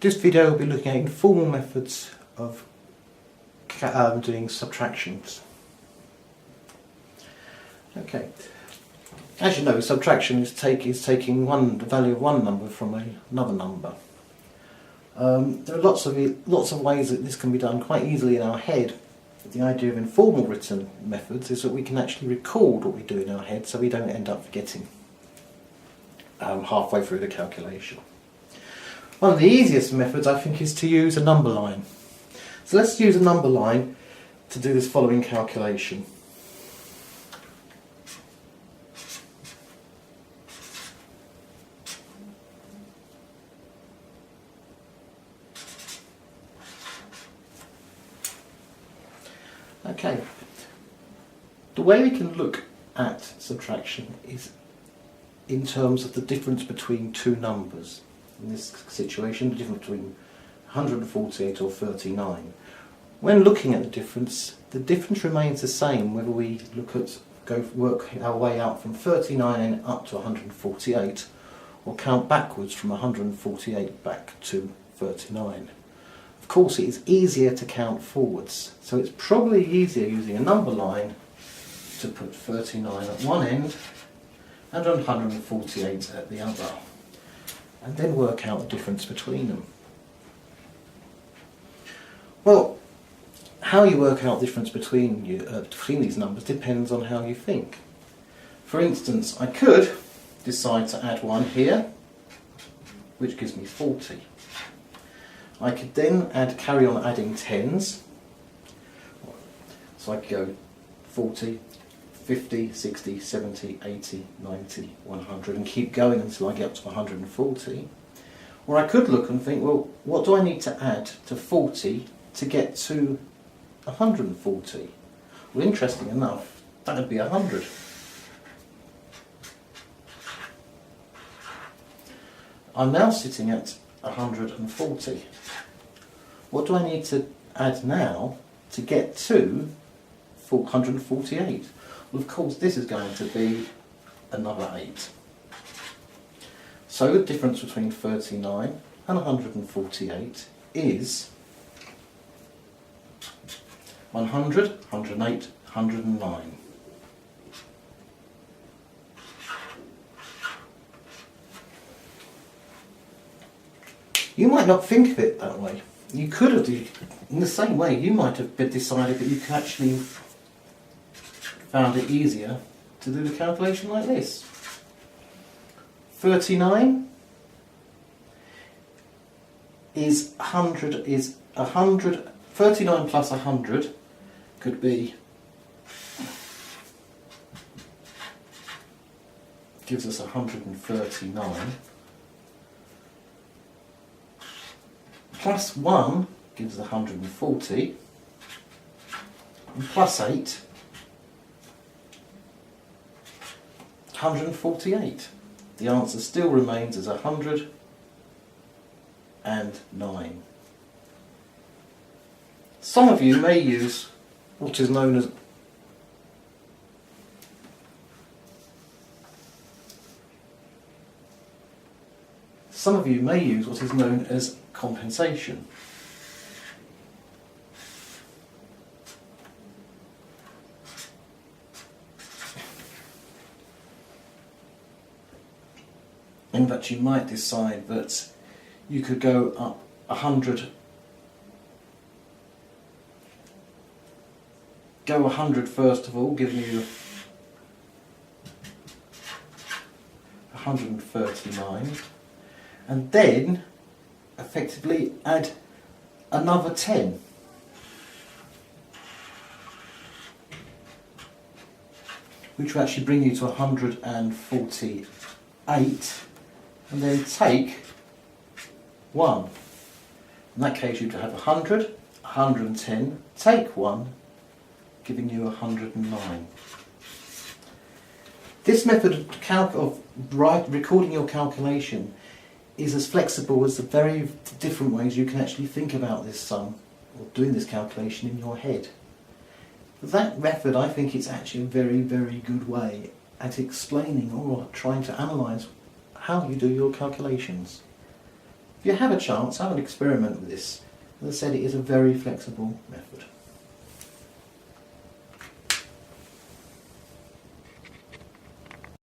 This video will be looking at informal methods of doing subtractions. Okay, as you know, subtraction is taking the value of one number from another number. There are lots of ways that this can be done quite easily in our head. The idea of informal written methods is that we can actually record what we do in our head, so we don't end up forgetting halfway through the calculation. One of the easiest methods, I think, is to use a number line. So let's use a number line to do this following calculation. Okay, the way we can look at subtraction is in terms of the difference between two numbers. In this situation, the difference between 148 or 39. When looking at the difference remains the same whether we work our way out from 39 up to 148 or count backwards from 148 back to 39. Of course, it is easier to count forwards, so it's probably easier using a number line to put 39 at one end and 148 at the other, and then work out the difference between them. Well, how you work out the difference between these numbers depends on how you think. For instance, I could decide to add 1 here, which gives me 40. I could then carry on adding tens, so I could go 40, 50, 60, 70, 80, 90, 100 and keep going until I get up to 140. Or I could look and think, well, what do I need to add to 40 to get to 140? Well, interesting enough, that would be 100. I'm now sitting at 140. What do I need to add now to get to 148? Well, of course, this is going to be another 8. So the difference between 39 and 148 is 100, 108, 109. You might not think of it that way. You could have, in the same way, you might have decided that you could actually found it easier to do the calculation like this. 39 is 100, 39 plus 100 could be, gives us 139. Plus 1 gives 140, and plus 8, 148. The answer still remains as 109. Some of you may use what is known as compensation. In that you might decide that you could go up 100. Go 100 first of all, giving you 139, and then effectively add another 10. Which will actually bring you to 148, and then take 1. In that case you'd have 100, 110, take 1, giving you 109. This method of recording your calculation is as flexible as the very different ways you can actually think about this sum or doing this calculation in your head. That method, I think, it's actually a very, very good way at explaining or trying to analyse how you do your calculations. If you have a chance, have an experiment with this. As I said, it is a very flexible method.